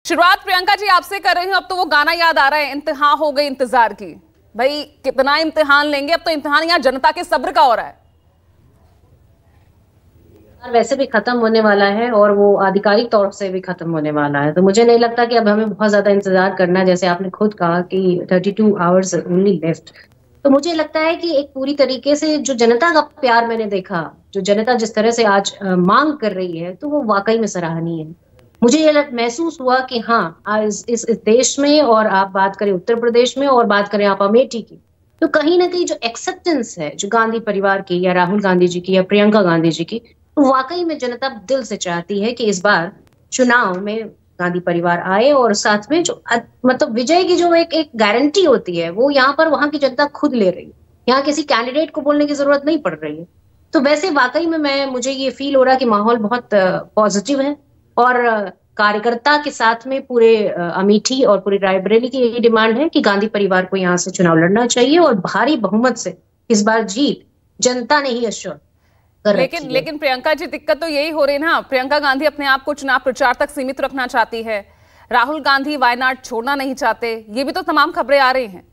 शुरुआत प्रियंका जी आपसे कर रही हूं। अब तो वो गाना याद आ रहा है, इंतहा हो गई इंतजार की। भाई कितना इम्तिहान लेंगे, अब तो इम्तिहान यहाँ जनता के सब्र का हो रहा है। वैसे भी खत्म होने वाला है और वो आधिकारिक तौर से भी खत्म होने वाला है, तो मुझे नहीं लगता कि अब हमें बहुत ज्यादा इंतजार करना है। जैसे आपने खुद कहा कि 32 आवर्स ओनली लेफ्ट, तो मुझे लगता है कि एक पूरी तरीके से जो जनता का प्यार मैंने देखा, जो जनता जिस तरह से आज मांग कर रही है, तो वो वाकई में सराहनीय है। मुझे ये महसूस हुआ कि हाँ, आज इस देश में, और आप बात करें उत्तर प्रदेश में और बात करें आप अमेठी की, तो कहीं ना कहीं जो एक्सेप्टेंस है जो गांधी परिवार की या राहुल गांधी जी की या प्रियंका गांधी जी की, तो वाकई में जनता दिल से चाहती है कि इस बार चुनाव में गांधी परिवार आए, और साथ में जो मतलब विजय की जो एक गारंटी होती है, वो यहाँ पर वहां की जनता खुद ले रही है। यहाँ किसी कैंडिडेट को बोलने की जरूरत नहीं पड़ रही है। तो वैसे वाकई में मुझे ये फील हो रहा है कि माहौल बहुत पॉजिटिव है, और कार्यकर्ता के साथ में पूरे अमेठी और पूरी रायबरेली की यही डिमांड है कि गांधी परिवार को यहाँ से चुनाव लड़ना चाहिए, और भारी बहुमत से इस बार जीत जनता ने ही अश्योर कर रखी है। लेकिन प्रियंका जी, दिक्कत तो यही हो रही है ना, प्रियंका गांधी अपने आप को चुनाव प्रचार तक सीमित रखना चाहती है, राहुल गांधी वायनाड छोड़ना नहीं चाहते, ये भी तो तमाम खबरें आ रही हैं।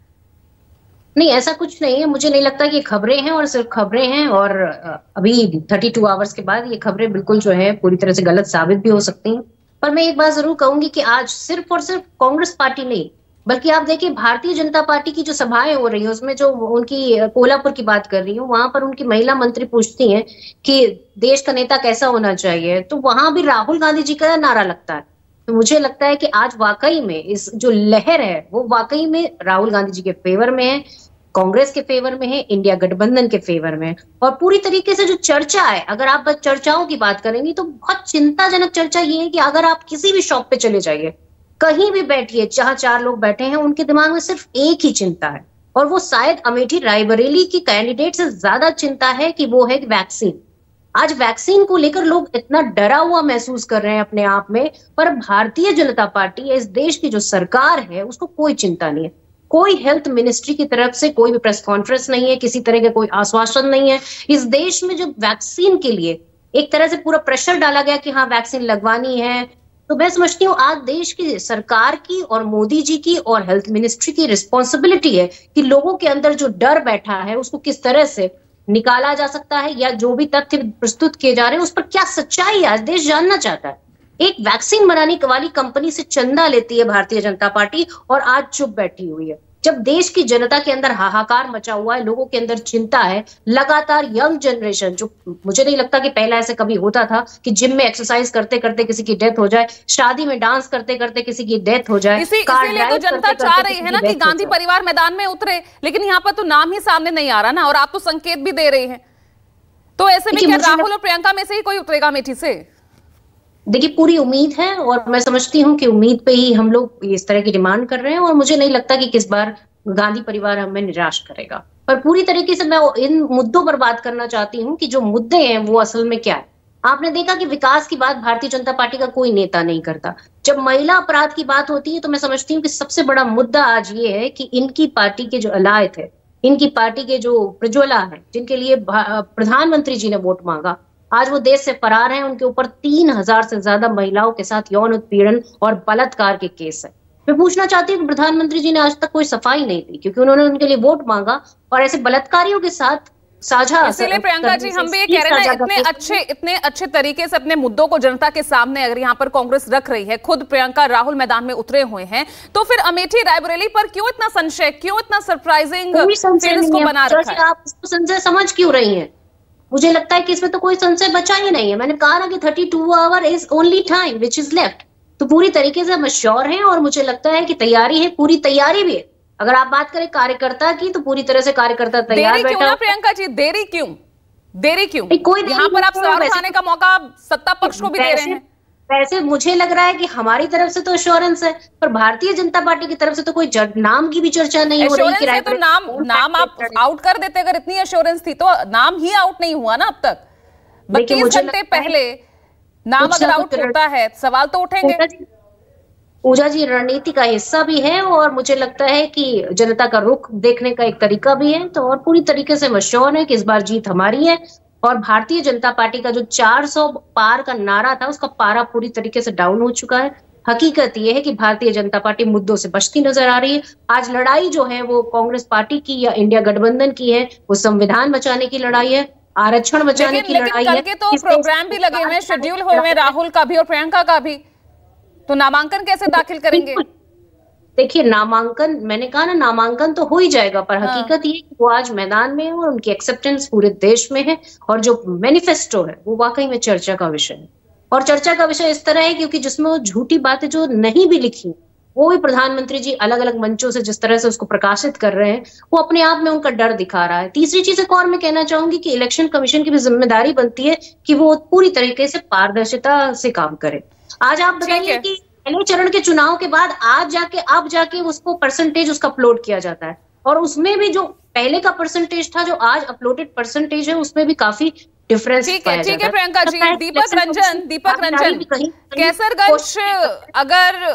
नहीं, ऐसा कुछ नहीं है। मुझे नहीं लगता कि ये खबरें हैं और सिर्फ खबरें हैं, और अभी 32 आवर्स के बाद ये खबरें बिल्कुल जो है पूरी तरह से गलत साबित भी हो सकती हैं। पर मैं एक बात जरूर कहूंगी कि आज सिर्फ और सिर्फ कांग्रेस पार्टी नहीं, बल्कि आप देखिए भारतीय जनता पार्टी की जो सभाएं हो रही है, उसमें जो उनकी कोल्हापुर की बात कर रही हूँ, वहां पर उनकी महिला मंत्री पूछती हैं कि देश का नेता कैसा होना चाहिए, तो वहां भी राहुल गांधी जी का नारा लगता है। तो मुझे लगता है कि आज वाकई में इस जो लहर है वो वाकई में राहुल गांधी जी के फेवर में है, कांग्रेस के फेवर में है, इंडिया गठबंधन के फेवर में है। और पूरी तरीके से जो चर्चा है, अगर आप बस चर्चाओं की बात करेंगी, तो बहुत चिंताजनक चर्चा ये है कि अगर आप किसी भी शॉप पे चले जाइए, कहीं भी बैठिए, जहां 4 लोग बैठे हैं, उनके दिमाग में सिर्फ एक ही चिंता है, और वो शायद अमेठी रायबरेली की कैंडिडेट से ज्यादा चिंता है कि वो है वैक्सीन। आज वैक्सीन को लेकर लोग इतना डरा हुआ महसूस कर रहे हैं अपने आप में, पर भारतीय जनता पार्टी, इस देश की जो सरकार है, उसको कोई चिंता नहीं है। कोई हेल्थ मिनिस्ट्री की तरफ से कोई भी प्रेस कॉन्फ्रेंस नहीं है, किसी तरह का कोई आश्वासन नहीं है। इस देश में जो वैक्सीन के लिए एक तरह से पूरा प्रेशर डाला गया कि हाँ वैक्सीन लगवानी है, तो मैं समझती हूँ आज देश की सरकार की और मोदी जी की और हेल्थ मिनिस्ट्री की रिस्पॉन्सिबिलिटी है कि लोगों के अंदर जो डर बैठा है उसको किस तरह से निकाला जा सकता है, या जो भी तथ्य प्रस्तुत किए जा रहे हैं उस पर क्या सच्चाई है, आज देश जानना चाहता है। एक वैक्सीन बनाने वाली कंपनी से चंदा लेती है भारतीय जनता पार्टी, और आज चुप बैठी हुई है, जब देश की जनता के अंदर हाहाकार मचा हुआ है, लोगों के अंदर चिंता है। लगातार यंग जनरेशन, जो मुझे नहीं लगता कि पहला ऐसे कभी होता था कि जिम में एक्सरसाइज करते करते किसी की डेथ हो जाए, शादी में डांस करते करते किसी की डेथ हो जाए। इसीलिए तो जनता चाह रही है ना कि गांधी परिवार मैदान में उतरे, लेकिन यहाँ पर तो नाम ही सामने नहीं आ रहा ना, और आप तो संकेत भी दे रही हैं। तो ऐसे में क्या राहुल और प्रियंका में से ही कोई उतरेगा अमेठी से? देखिए, पूरी उम्मीद है, और मैं समझती हूँ कि उम्मीद पे ही हम लोग इस तरह की डिमांड कर रहे हैं, और मुझे नहीं लगता कि किस बार गांधी परिवार हमें निराश करेगा। पर पूरी तरीके से मैं इन मुद्दों पर बात करना चाहती हूँ कि जो मुद्दे हैं वो असल में क्या है। आपने देखा कि विकास की बात भारतीय जनता पार्टी का कोई नेता नहीं करता। जब महिला अपराध की बात होती है, तो मैं समझती हूँ कि सबसे बड़ा मुद्दा आज ये है कि इनकी पार्टी के जो अलायत है, इनकी पार्टी के जो प्रज्वला है, जिनके लिए प्रधानमंत्री जी ने वोट मांगा, आज वो देश से फरार हैं। उनके ऊपर 3000 से ज्यादा महिलाओं के साथ यौन उत्पीड़न और बलात्कार के केस है। मैं पूछना चाहती हूँ कि प्रधानमंत्री जी ने आज तक कोई सफाई नहीं दी, क्योंकि उन्होंने उनके लिए वोट मांगा, और ऐसे बलात्कारियों के साथ साझा। इसलिए प्रियंका जी, हम भी ये कह रहे हैं, इतने अच्छे तरीके से अपने मुद्दों को जनता के सामने अगर यहाँ पर कांग्रेस रख रही है, खुद प्रियंका राहुल मैदान में उतरे हुए हैं, तो फिर अमेठी रायबरेली पर क्यों इतना संशय, क्यों इतना सरप्राइजिंग को बना रखा है? आप संशय समझ क्यों रही है? मुझे लगता है कि इसमें तो कोई संशय बचा ही नहीं है। मैंने कहा ना कि 32 our is only time which is left. तो पूरी तरीके से हम श्योर हैं, और मुझे लगता है कि तैयारी है, पूरी तैयारी भी है। अगर आप बात करें कार्यकर्ता की, तो पूरी तरह से कार्यकर्ता तैयार बैठा। क्यों ना प्रियंका जी, देरी क्यों? कोई यहाँ पर आप सवाल उठाने का मौका सत्ता पक्ष को भी दे रहे हैं। वैसे मुझे लग रहा है कि हमारी तरफ से तो एश्योरेंस है, पर भारतीय जनता पार्टी की तरफ से तो कोई नाम की भी चर्चा नहीं हो रही कि तो नाम आप आउट कर देते। अगर इतनी एश्योरेंस थी तो नाम ही आउट नहीं हुआ ना अब तक। 32 घंटे पहले नाम अगर आउट होता है, सवाल तो उठेंगे। पूजा जी रणनीति का हिस्सा भी है, और मुझे लगता है कि जनता का रुख देखने का एक तरीका भी है। तो और पूरी तरीके से मशहूर है कि इस बार जीत हमारी है, और भारतीय जनता पार्टी का जो 400 पार का नारा था, उसका पारा पूरी तरीके से डाउन हो चुका है। हकीकत ये है कि भारतीय जनता पार्टी मुद्दों से बचती नजर आ रही है। आज लड़ाई जो है वो कांग्रेस पार्टी की या इंडिया गठबंधन की है, वो संविधान बचाने की लड़ाई है, आरक्षण बचाने की लड़ाई है। कल के तो प्रोग्राम भी लगे हुए हैं, शेड्यूल हुए हैं, राहुल का भी और प्रियंका का भी, तो नामांकन कैसे दाखिल करेंगे? देखिए, नामांकन, मैंने कहा ना, नामांकन तो हो ही जाएगा, पर हकीकत ये कि वो आज मैदान में है और उनकी एक्सेप्टेंस पूरे देश में है, और जो मैनिफेस्टो है वो वाकई में चर्चा का विषय है। और चर्चा का विषय इस तरह है क्योंकि जिसमें वो झूठी बातें जो नहीं भी लिखी, वो भी प्रधानमंत्री जी अलग अलग मंचों से जिस तरह से उसको प्रकाशित कर रहे हैं, वो अपने आप में उनका डर दिखा रहा है। तीसरी चीज एक और मैं कहना चाहूंगी कि इलेक्शन कमीशन की भी जिम्मेदारी बनती है कि वो पूरी तरीके से पारदर्शिता से काम करे। आज आप बताइए कि पहले चरण के चुनाव के बाद अब जाके उसको परसेंटेज उसका अपलोड किया जाता है, और उसमें भी जो पहले का परसेंटेज था, जो आज अपलोडेड परसेंटेज है, उसमें भी काफी डिफरेंस पाया जाता है। ठीक है प्रियंका जी। दीपक रंजन, कैसरगंज अगर